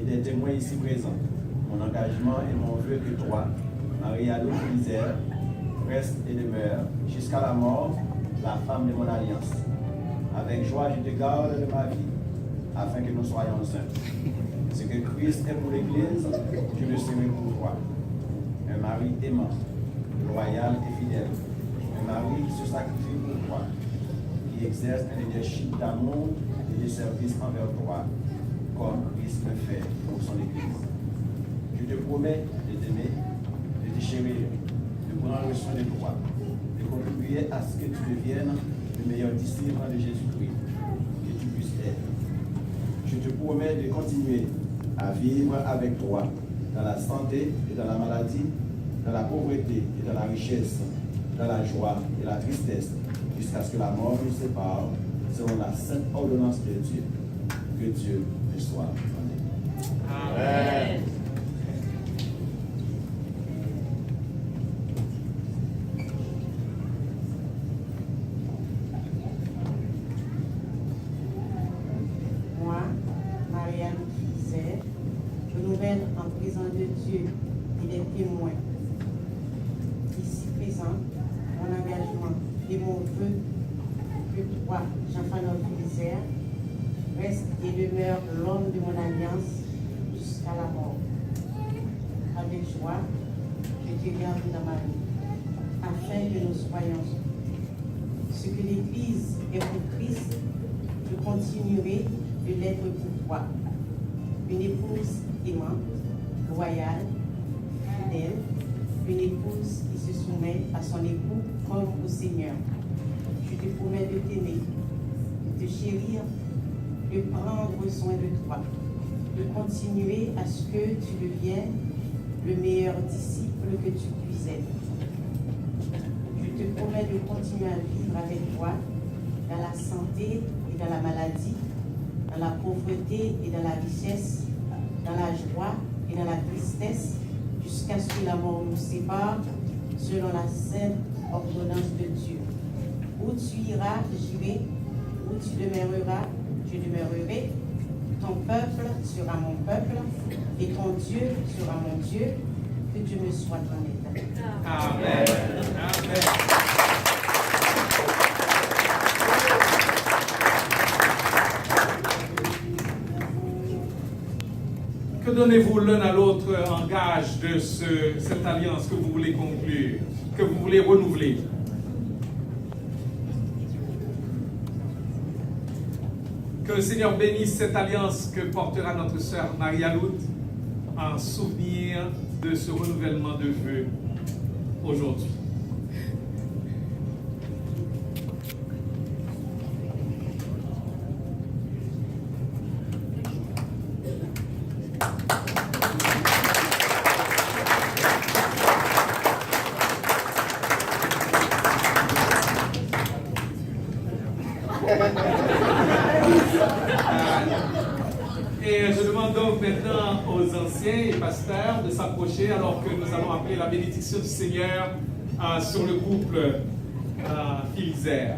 des témoins ici présents, mon engagement et mon vœu que toi, Marie-Aloute Misère, reste et demeure jusqu'à la mort, la femme de mon alliance. Avec joie, je te garde de ma vie, afin que nous soyons saints. Ce que Christ est pour l'Église, je le serai pour toi. Un mari aimant, loyal et fidèle. Un mari qui se sacrifie pour toi, qui exerce un leadership d'amour et de service envers toi, comme Christ le fait pour son Église. Je te promets de t'aimer, de te chérir, de prendre soin de toi, de contribuer à ce que tu deviennes le meilleur disciple de Jésus-Christ, que tu puisses être. Je te promets de continuer à vivre avec toi dans la santé et dans la maladie, dans la pauvreté et dans la richesse, dans la joie et la tristesse, jusqu'à ce que la mort nous sépare, selon la sainte ordonnance de Dieu. Que Dieu te soit donné. Amen. Moi, Marie-Aloute Misère, je nouvelle en présence de Dieu et des témoins ici présents mon engagement et mon vœu que toi, Jean-Phanold Misère, reste et demeure l'homme de mon alliance jusqu'à la mort. Avec joie, je te garde dans ma vie, afin que nous soyons ce que l'Église est pour Christ, je continuerai de l'être pour toi. Une épouse aimante, loyale, fidèle, une épouse qui se soumet à son époux comme au Seigneur. Je te promets de t'aimer, de te chérir, de prendre soin de toi, de continuer à ce que tu deviennes le meilleur disciple que tu puisses être. Je te promets de continuer à vivre avec toi dans la santé et dans la maladie, dans la pauvreté et dans la richesse, dans la joie et dans la tristesse, jusqu'à ce que la mort nous sépare, selon la sainte ordonnance de Dieu. Où tu iras, j'irai, où tu demeureras, je demeurerai, ton peuple sera mon peuple, et ton Dieu sera mon Dieu, que Dieu me soit en état. Amen. Amen. Que donnez-vous l'un à l'autre en gage de cette alliance que vous voulez conclure, que vous voulez renouveler? Que le Seigneur bénisse cette alliance que portera notre sœur Marie-Aloute en souvenir de ce renouvellement de vœux aujourd'hui. Et je demande donc maintenant aux anciens et pasteurs de s'approcher alors que nous allons appeler la bénédiction du Seigneur sur le couple Philizère.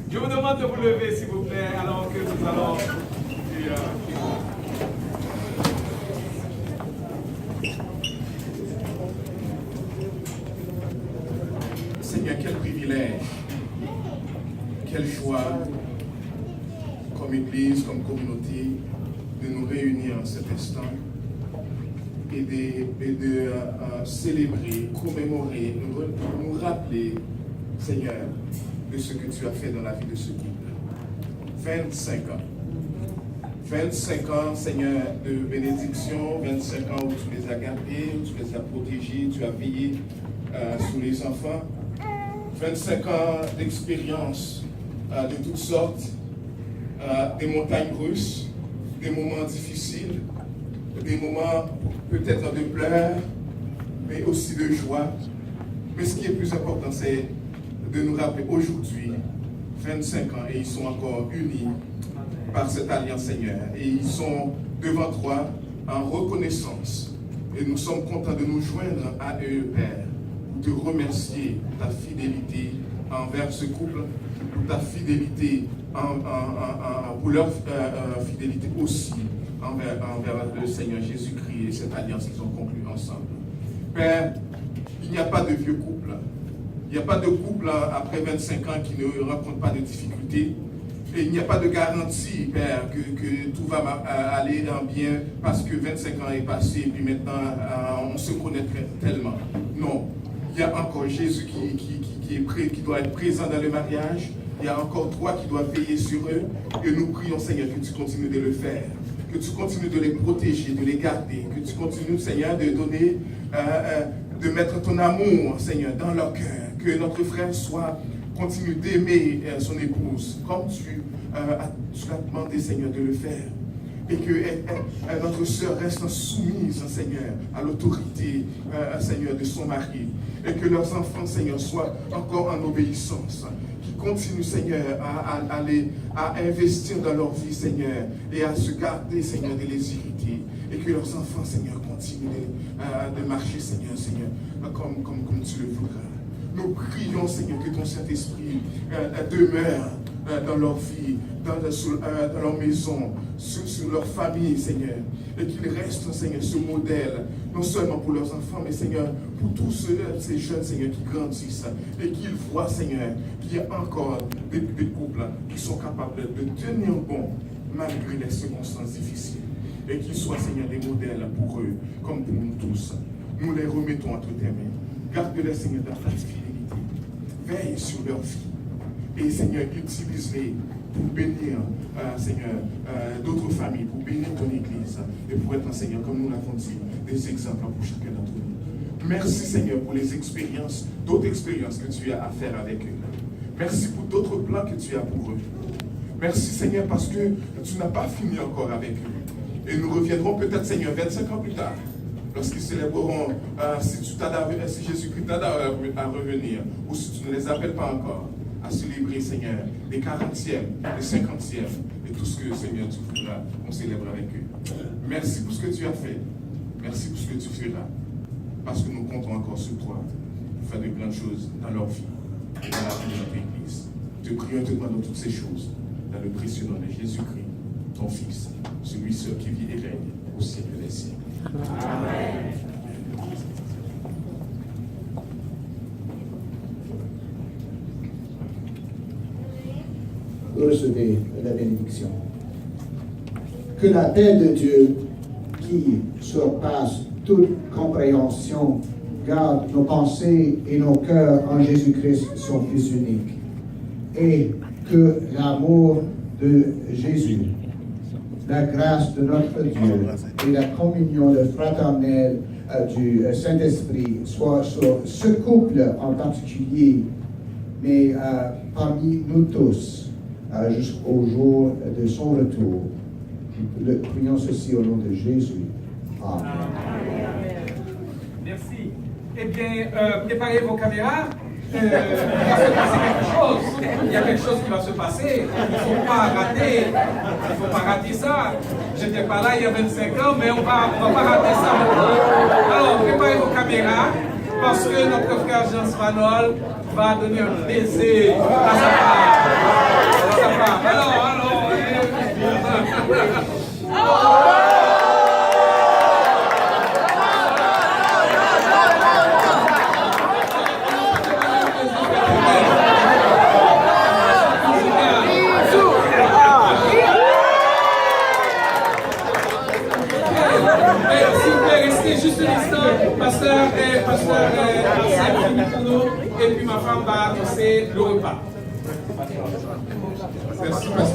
Je vous demande de vous lever s'il vous plaît alors que nous allons... Seigneur, quel privilège, quelle joie, comme Église, comme communauté, de nous réunir en cet instant et de célébrer, commémorer, nous rappeler, Seigneur, de ce que tu as fait dans la vie de ce couple. 25 ans. 25 ans, Seigneur, de bénédiction, 25 ans où tu les as gardés, où tu les as protégés, tu as veillé sur les enfants. 25 ans d'expérience de toutes sortes, des montagnes russes, des moments difficiles, des moments peut-être de pleurs, mais aussi de joie. Mais ce qui est plus important, c'est de nous rappeler aujourd'hui, 25 ans, et ils sont encore unis par cette alliance, Seigneur. Et ils sont devant toi en reconnaissance. Et nous sommes contents de nous joindre à eux, Père, pour te remercier pour ta fidélité envers ce couple pour ta fidélité, pour leur fidélité aussi envers le Seigneur Jésus-Christ et cette alliance qu'ils ont conclue ensemble. Père, il n'y a pas de vieux couple. Il n'y a pas de couple après 25 ans qui ne rencontre pas de difficultés. Et il n'y a pas de garantie, Père, que tout va aller en bien parce que 25 ans est passé et puis maintenant on se connaît tellement. Non, il y a encore Jésus qui est prêt, qui doit être présent dans le mariage. Il y a encore toi qui dois veiller sur eux. Et nous prions, Seigneur, que tu continues de le faire. Que tu continues de les protéger, de les garder. Que tu continues, Seigneur, de donner, de mettre ton amour, Seigneur, dans leur cœur. Que notre frère continue d'aimer son épouse comme tu l'as demandé, Seigneur, de le faire. Et que notre sœur reste soumise, Seigneur, à l'autorité, Seigneur, de son mari. Et que leurs enfants, Seigneur, soient encore en obéissance. Qu'ils continuent, Seigneur, à investir dans leur vie, Seigneur, et à se garder, Seigneur, de les irriter. Et que leurs enfants, Seigneur, continuent de marcher, Seigneur, comme tu le voudras. Nous prions, Seigneur, que ton Saint-Esprit demeure dans leur vie, dans leur maison, sur leur famille, Seigneur. Et qu'il reste, Seigneur, ce modèle, non seulement pour leurs enfants, mais, Seigneur, pour tous ces jeunes, Seigneur, qui grandissent. Et qu'ils voient, Seigneur, qu'il y a encore des couples qui sont capables de tenir bon malgré les circonstances difficiles. Et qu'ils soient, Seigneur, des modèles pour eux, comme pour nous tous. Nous les remettons entre tes mains. Garde-les, Seigneur, dans ta fidélité. Veille sur leur vie. Et, Seigneur, utilise-les pour bénir, Seigneur, d'autres familles, pour bénir ton Église. Et pour être, Seigneur, comme nous l'avons dit, des exemples pour chacun d'entre nous. Merci, Seigneur, pour les expériences, d'autres expériences que tu as à faire avec eux. Merci pour d'autres plans que tu as pour eux. Merci, Seigneur, parce que tu n'as pas fini encore avec eux. Et nous reviendrons peut-être, Seigneur, 25 ans plus tard. Lorsqu'ils célébreront, si Jésus-Christ t'aide à revenir, ou si tu ne les appelles pas encore, à célébrer, Seigneur, les 40e, les 50e, et tout ce que, Seigneur, tu voudras qu'on célèbre avec eux. Merci pour ce que tu as fait. Merci pour ce que tu feras. Parce que nous comptons encore sur toi pour faire de grandes choses dans leur vie et dans la vie de notre Église. Te prions et te demandons toutes ces choses dans le précieux nom de Jésus-Christ, ton Fils, celui seul qui vit et règne au siècle des siècles. Amen. Recevez la bénédiction. Que la paix de Dieu, qui surpasse toute compréhension, garde nos pensées et nos cœurs en Jésus-Christ, son Fils unique. Et que l'amour de Jésus, la grâce de notre Dieu et la communion fraternelle du Saint-Esprit soit sur ce couple en particulier, mais parmi nous tous, jusqu'au jour de son retour. Prions ceci au nom de Jésus. Amen. Merci. Eh bien, préparez vos caméras. Il va se passer quelque chose. Il y a quelque chose qui va se passer. Il ne faut pas rater. Il ne faut pas rater ça. Je n'étais pas là il y a 25 ans, mais on ne va pas rater ça maintenant. Alors, préparez vos caméras parce que notre frère Jean Svanol va donner un baiser à sa femme. Alors. Juste un instant, pasteur Arsène pour nous, et puis ma femme va annoncer le repas. Merci, pasteur.